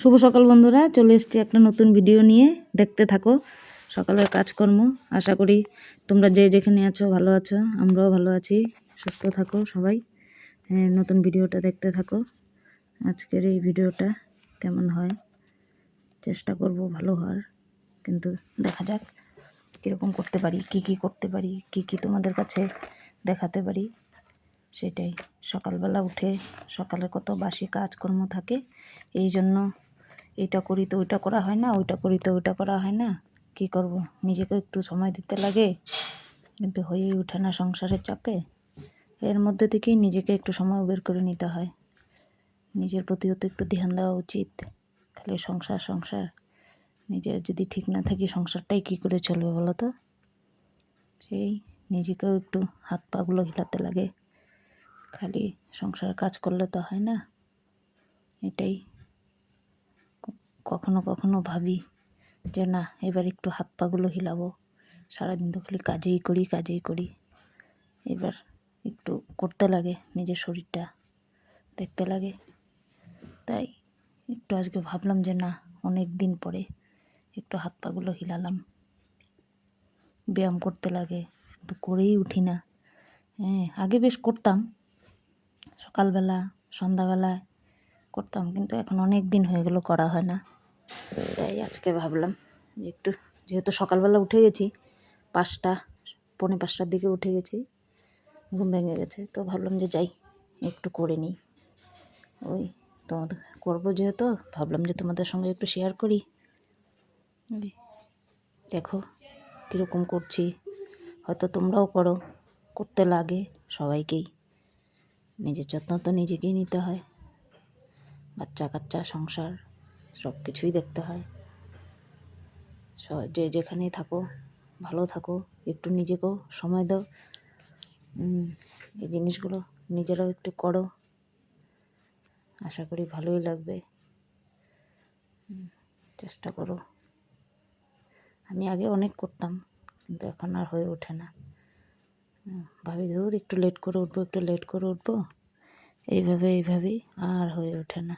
শুভ সকাল বন্ধুরা, চলে এসেছি একটা নতুন ভিডিও নিয়ে। দেখতে থাকো সকালের কাজকর্ম। আশা করি তোমরা যে যেখানে আছো ভালো আছো, আমরাও ভালো আছি। সুস্থ থাকো সবাই। নতুন ভিডিওটা দেখতে থাকো। আজকের এই ভিডিওটা কেমন হয় চেষ্টা করব ভালো হওয়ার, কিন্তু দেখা যাক কীরকম করতে পারি, কি করতে পারি, কি তোমাদের কাছে দেখাতে পারি। সেটাই, সকালবেলা উঠে সকালে কত বাসি কাজকর্ম থাকে, এই জন্য এটা করি তো ওইটা করা হয় না, ওইটা করি তো ওইটা করা হয় না। কি করব, নিজেকে একটু সময় দিতে লাগে, কিন্তু হয়েই ওঠে না সংসারের চাপে। এর মধ্যে থেকেই নিজেকে একটু সময় বের করে নিতে হয়। নিজের প্রতিও তো একটু ধ্যান দেওয়া উচিত। খালি সংসার, নিজের যদি ঠিক না থাকি সংসারটাই কি করে চলবে বলো তো। সেই নিজেকেও একটু হাত পাগুলো হিলাতে লাগে। খালি সংসার কাজ করলে তো হয় না। এটাই কখনো কখনো ভাবি যে না, এবার একটু হাত পাগুলো হিলাবো। সারাদিন তো খালি কাজেই করি। এবার একটু করতে লাগে, নিজের শরীরটা দেখতে লাগে। তাই একটু আজকে ভাবলাম যে না, অনেক দিন পরে একটু হাত পাগুলো হিলালাম। ব্যায়াম করতে লাগে, তো করেই উঠি না। আগে বেশ করতাম, সকালবেলা সন্ধ্যাবেলায় করতাম, কিন্তু এখন অনেক দিন হয়ে গেল করা হয় না। তাই আজকে ভাবলাম যে একটু, যেহেতু সকালবেলা উঠে গেছি, 5টা পৌনে 5টার দিকে উঠে গেছি, ঘুম ভেঙে গেছে, তো ভাবলাম যে যাই একটু করে নিই। ওই তোমাদের করবো যেহেতু, ভাবলাম যে তোমাদের সঙ্গে একটু শেয়ার করি। দেখো কীরকম করছি, হয়তো তোমরাও করো। করতে লাগে সবাইকেই, নিজের যত্ন তো নিজেকেই নিতে হয়। বাচ্চা কাচ্চা, সংসার সব কিছুই দেখতে হয়। যে যেখানেই থাকো ভালো থাকো, একটু নিজেকেও সময় দাও। এই জিনিসগুলো নিজেরাও একটু করো, আশা করি ভালোই লাগবে। চেষ্টা করো। আমি আগে অনেক করতাম, কিন্তু এখন আর হয়ে ওঠে না। ভাবি ধর একটু লেট করে উঠবো, এইভাবেই আর হয়ে ওঠে না।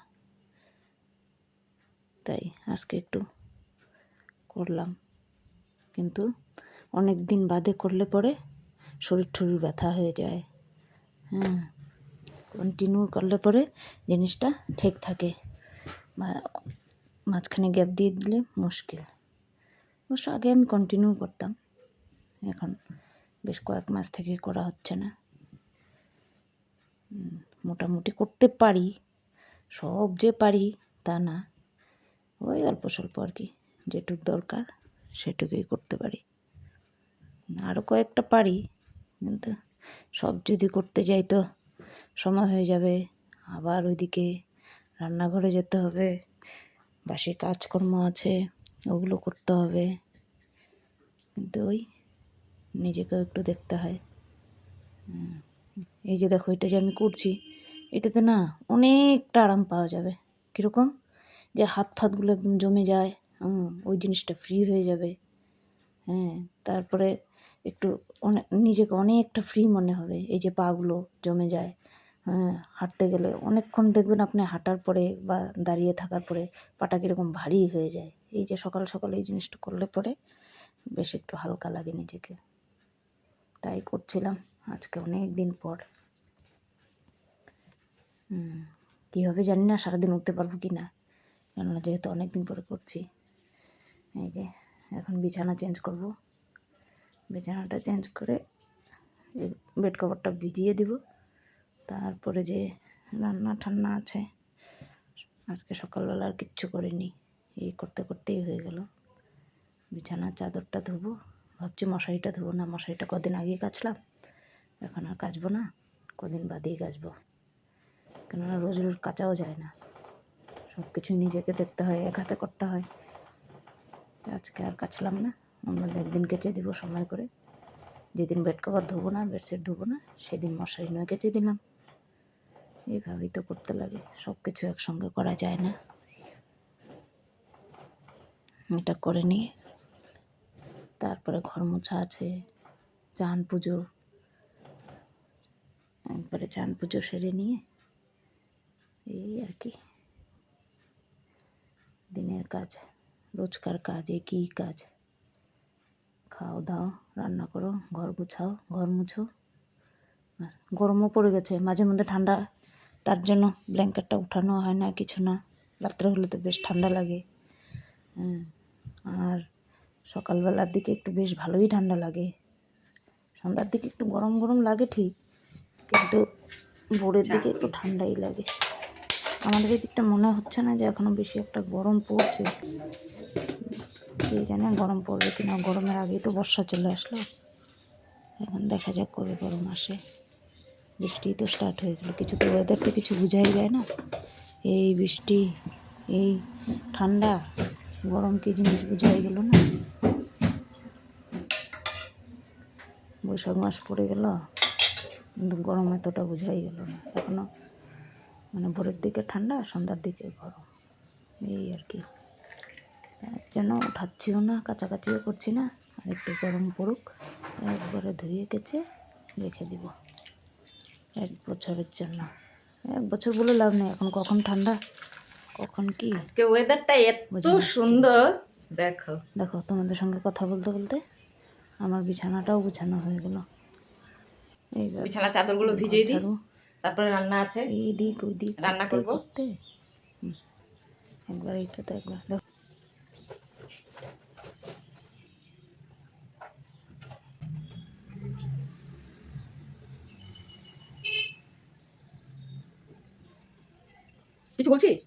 তাই আজকে একটু করলাম, কিন্তু অনেক দিন বাদে করলে পরে শরীর ব্যথা হয়ে যায়। কন্টিনিউ করলে পরে জিনিসটা ঠিক থাকে, মাঝখানে গ্যাপ দিয়ে দিলে মুশকিল। অবশ্য আগে আমি কন্টিনিউ করতাম, এখন বেশ কয়েক মাস থেকে করা হচ্ছে না। মোটামুটি করতে পারি, সব যে পারি তা না, ওই অল্প স্বল্প আর কি, যেটুক দরকার সেটুকুই করতে পারি। আরও কয়েকটা পারি, কিন্তু সব যদি করতে যাই তো সময় হয়ে যাবে। আবার ওইদিকে রান্নাঘরে যেতে হবে, বাসি কাজকর্ম আছে, ওগুলো করতে হবে। কিন্তু ওই নিজেকেও একটু দেখতে হয়। এই যে দেখো, এটা যে আমি করছি, এটাতে না অনেকটা আরাম পাওয়া যাবে। কীরকম, যে হাত ফাতগুলো একদম জমে যায়, ওই জিনিসটা ফ্রি হয়ে যাবে। তারপরে একটু নিজেকে অনেকটা ফ্রি মনে হবে। এই যে পাগুলো জমে যায়, হাঁটতে গেলে অনেকক্ষণ দেখবেন আপনি হাঁটার পরে বা দাঁড়িয়ে থাকার পরে পাটা কীরকম ভারী হয়ে যায়। এই যে সকাল সকাল এই জিনিসটা করলে পরে বেশ একটু হালকা লাগে নিজেকে। তাই করছিলাম আজকে অনেক দিন পর। কী হবে জানি না, সারাদিন উঠতে পারবো কি না, কেননা যেহেতু অনেক দিন পরে করছি। এই যে এখন বিছানা চেঞ্জ করব, বিছানাটা চেঞ্জ করে এই বেড কভারটা ভিজিয়ে দিব। তারপরে যে রান্না ঠান্না আছে, আজকে সকালবেলা আর কিচ্ছু করিনি, এই করতেই হয়ে গেল। বিছানার চাদরটা ধোবো, ভাবছি মশারিটা ধোবো না, মশারিটা কদিন আগেই কাচলাম, এখন আর কাচবো না, কদিন বাদেই কাচবো। কেননা রোজ কাচাও যায় না, সব কিছু নিজেকে দেখতে হয়, এক হাতে করতে হয়। তো আজকে আর কাচলাম না, অন্য একদিন কেচে দিব সময় করে। যেদিন বেড কভার ধোবো না, বেডশিট ধোবো না, সেদিন মশারি নয় কেচে দিলাম। এইভাবেই তো করতে লাগে, সব কিছু একসঙ্গে করা যায় না। এটা করে নিয়ে তারপরে ঘর মোছা আছে, চান পুজো, একবারে চান পুজো সেরে নিয়ে এই আর কি। দিনের কাজ, রোজকার কাজ, একই কাজ। খাও দাও, রান্না করো, ঘর গুছাও, ঘর মুছো। গরমও পড়ে গেছে, মাঝে মধ্যে ঠান্ডা, তার জন্য ব্ল্যাঙ্কেটটা উঠানো হয় না, কিছু না। রাত্রে হলে তো বেশ ঠান্ডা লাগে। আর সকালবেলার দিকে একটু বেশ ভালোই ঠান্ডা লাগে, সন্ধ্যার দিকে একটু গরম গরম লাগে ঠিক, কিন্তু ভোরের দিকে একটু ঠান্ডাই লাগে। আমাদের এই দিকটা মনে হচ্ছে না যে এখনও বেশি একটা গরম পড়ছে, কে জানে গরম পড়বে কিনা। গরমের আগেই তো বর্ষা চলে আসলো, এখন দেখা যাক কবে গরম আসে। বৃষ্টি তো স্টার্ট হয়ে গেলো, কিছু তো ওয়েদার তো কিছু বোঝাই যায় না। এই বৃষ্টি, এই ঠান্ডা, গরম কি জিনিস বোঝাই গেল না। বৈশাখ মাস পড়ে গেল, কিন্তু গরম এতটা বোঝাই গেল না এখনও। মানে ভোরের দিকে ঠান্ডা, সন্ধ্যার দিকে গরম, এই আর কি। তার জন্য উঠাচ্ছিও না, কাছাকাছিও করছি না। আর একটু গরম পড়ুক, একবারে ধুয়ে কেচে রেখে দিব 1 বছরের জন্য। 1 বছর বলে লাভ নেই, এখন কখন ঠান্ডা কখন কি। আজকে ওয়েদারটা এত সুন্দর, দেখো দেখো তোমাদের সঙ্গে কথা বলতে বলতে আমার বিছানাটাও গুছানো হয়ে গেল। এইবার বিছানা চাদরগুলো ভিজিয়ে দিই, ঝাড়ু, তারপরে রান্না আছে, এই দিক ওই দিক রান্না করতে করব। করতে একবার এইটা তো একবার দেখো। কিছু বলছিস?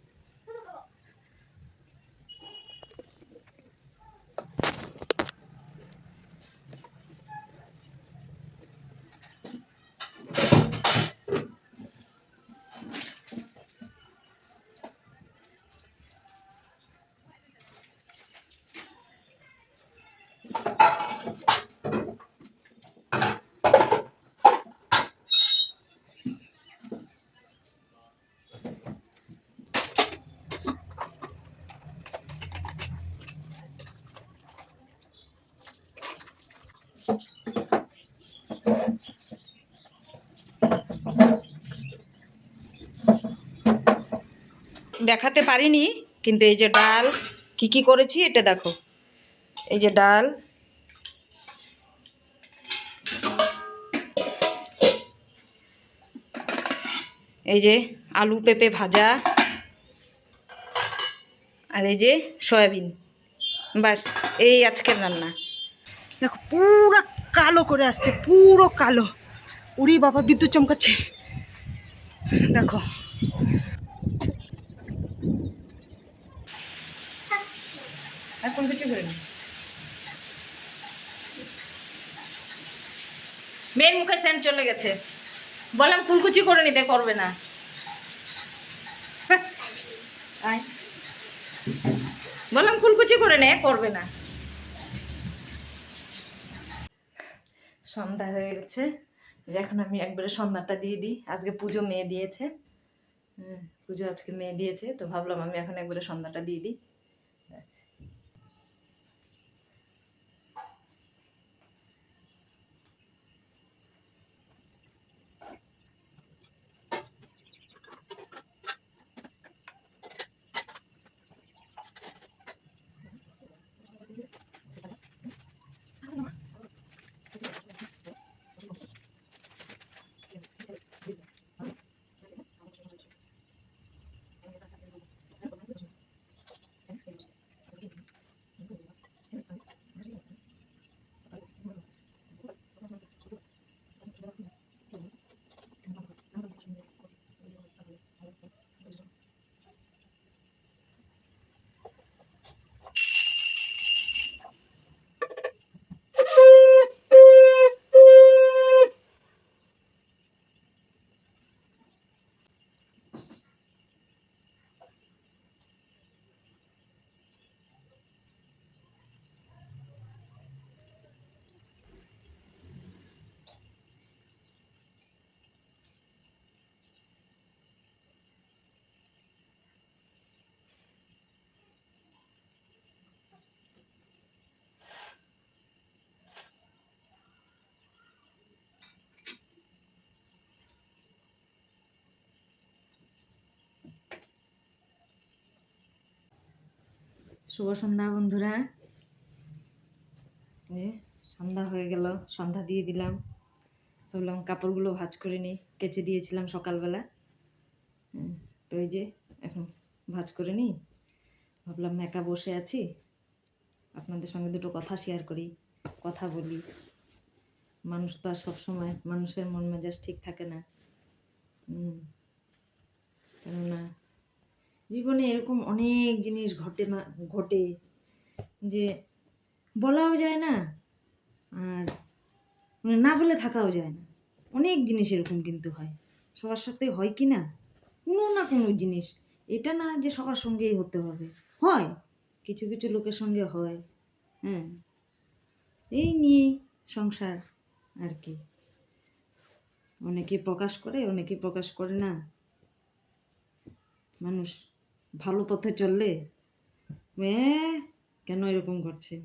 দেখাতে পারিনি, কিন্তু এই যে ডাল কি কি করেছি এটা দেখো। এই যে ডাল, এই যে আলু পেঁপে ভাজা, আর এই যে সয়াবিন, বাস এই আজকের রান্না। দেখো পুরো কালো করে আসছে, পুরো কালো। উড়ি বাবা, বিদ্যুৎ চমকাচ্ছে, দেখো। এখন কিছু করে নি, মেয়ের মুখে সেন্ট চলে গেছে। বললাম ফুলকুচি করে নিতে, করবে না। আয়, বললাম ফুলকুচি করে নে, করবে না। সন্ধ্যা হয়ে গেছে, এখন আমি একবারে সন্ধ্যাটা দিয়ে দিই। আজকে পুজো মেয়ে দিয়েছে, পুজো আজকে মেয়ে দিয়েছে, তো ভাবলাম আমি এখন একবারে সন্ধ্যাটা দিয়ে দিই। ব্যাস। শুভ সন্ধ্যা বন্ধুরা। সন্ধ্যা হয়ে গেল, সন্ধ্যা দিয়ে দিলাম। ভাবলাম কাপড়গুলো ভাঁজ করে নিই, কেচে দিয়েছিলাম সকালবেলা। তো এই যে এখন ভাঁজ করে নিই। ভাবলাম একা বসে আছি, আপনাদের সঙ্গে দুটো কথা শেয়ার করি, কথা বলি। মানুষ তো আর সবসময়, মানুষের মন মেজাজ ঠিক থাকে না। কেননা জীবনে এরকম অনেক জিনিস ঘটে যে বলাও যায় না, আর মানে না বলে থাকাও যায় না। অনেক জিনিস এরকম কিন্তু হয়, সবার সাথে হয় কি না, কোনো না কোনো জিনিস। এটা না যে সবার সঙ্গেই হতে হবে, হয় কিছু কিছু লোকের সঙ্গে হয়। এই নিয়েই সংসার আর কি। অনেকে প্রকাশ করে, অনেকে প্রকাশ করে না। মানুষ ভালো পথে চললে কেন এরকম করছে,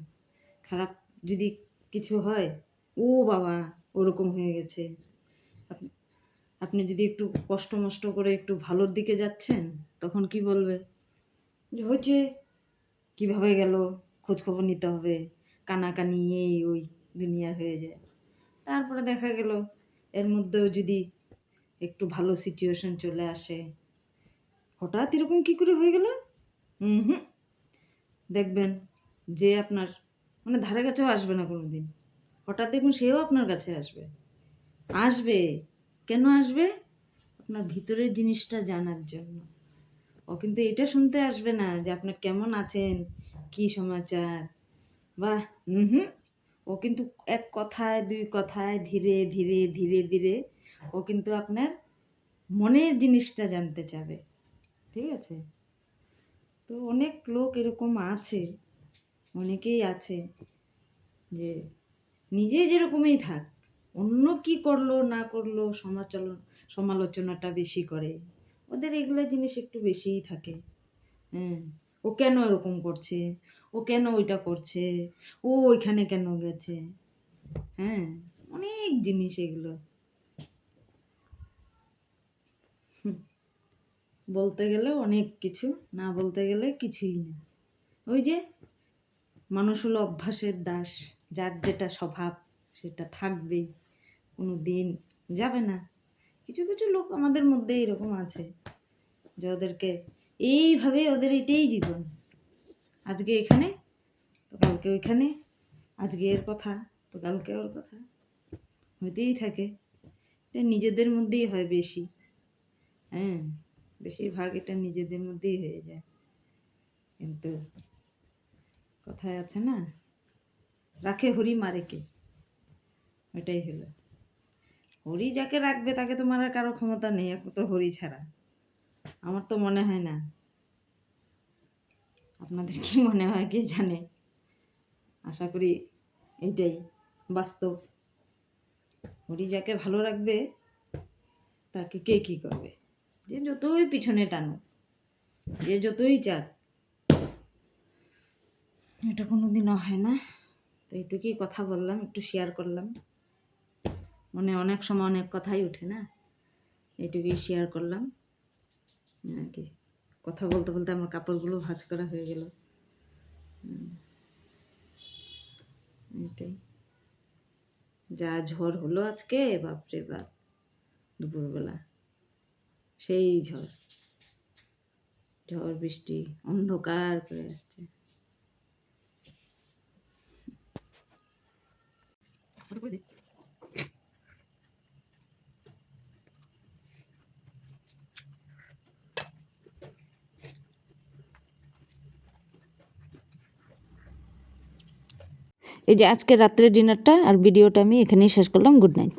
খারাপ যদি কিছু হয় ও বাবা ওরকম হয়ে গেছে। আপনি যদি একটু কষ্ট মষ্ট করে একটু ভালোর দিকে যাচ্ছেন, তখন কি বলবে যে হয়েছে, কীভাবে গেল, খোঁজখবর নিতে হবে, কানাকানি এই ওই দুনিয়ার হয়ে যায়। তারপরে দেখা গেল এর মধ্যেও যদি একটু ভালো সিচুয়েশন চলে আসে, হঠাৎ এরকম কি করে হয়ে গেল, দেখবেন যে আপনার মানে ধারে কাছেও আসবে না কোনো দিন। হঠাৎ দেখুন সেও আপনার কাছে আসবে। কেন আসবে? আপনার ভিতরের জিনিসটা জানার জন্য। ও কিন্তু এটা শুনতে আসবে না যে আপনার কেমন আছেন, কি সমাচার, বা ও কিন্তু এক কথায় দুই কথায় ধীরে ধীরে ধীরে ধীরে ও কিন্তু আপনার মনের জিনিসটা জানতে চাবে। ঠিক আছে? তো অনেক লোক এরকম আছে, অনেকেই আছে যে নিজে যেরকমই থাক, অন্য কি করলো না করলো সমালোচনাটা বেশি করে। ওদের এগুলো জিনিস একটু বেশিই থাকে। ও কেন এরকম করছে, ও কেন ওইটা করছে, ও ওইখানে কেন গেছে, অনেক জিনিস এগুলো। বলতে গেলে অনেক কিছু, না বলতে গেলে কিছুই না। ওই যে মানুষ হলো অভ্যাসের দাস, যার যেটা স্বভাব সেটা থাকবেই, কোনো দিন যাবে না। কিছু কিছু লোক আমাদের মধ্যে এরকম আছে যে ওদেরকে এইভাবে, ওদের এটাই জীবন। আজকে এখানে তো কালকে ওইখানে, আজকে এর কথা তো কালকে ওর কথা, হইতেই থাকে। এটা নিজেদের মধ্যেই হয় বেশি, বেশিরভাগ এটা নিজেদের মধ্যেই হয়ে যায়। কিন্তু কথায় আছে না, রাখে হরি মারে কে, ওইটাই হলো। হরি যাকে রাখবে তাকে তো মারার কারো ক্ষমতা নেই একমাত্র হরি ছাড়া। আমার তো মনে হয় না, আপনাদের কি মনে হয় কে জানে। আশা করি এইটাই বাস্তব। হরি যাকে ভালো রাখবে তাকে কে কি করবে, যে যতই পিছনে টানো, যে যতই চাক, এটা কোনোদিনও হয় না। তো এইটুকুই কথা বললাম, একটু শেয়ার করলাম। মনে অনেক সময় অনেক কথাই ওঠে না, এইটুকুই শেয়ার করলাম আর কি। কথা বলতে বলতে আমার কাপড়গুলো ভাঁজ করা হয়ে গেল। এটাই, যা ঝড় হলো আজকে, বাপরে বাপ, দুপুরবেলা সেই ঝড় বৃষ্টি, অন্ধকার করে আসছে। এই যে আজকে রাত্রের ডিনারটা আর ভিডিওটা আমি এখানেই শেষ করলাম। Good night.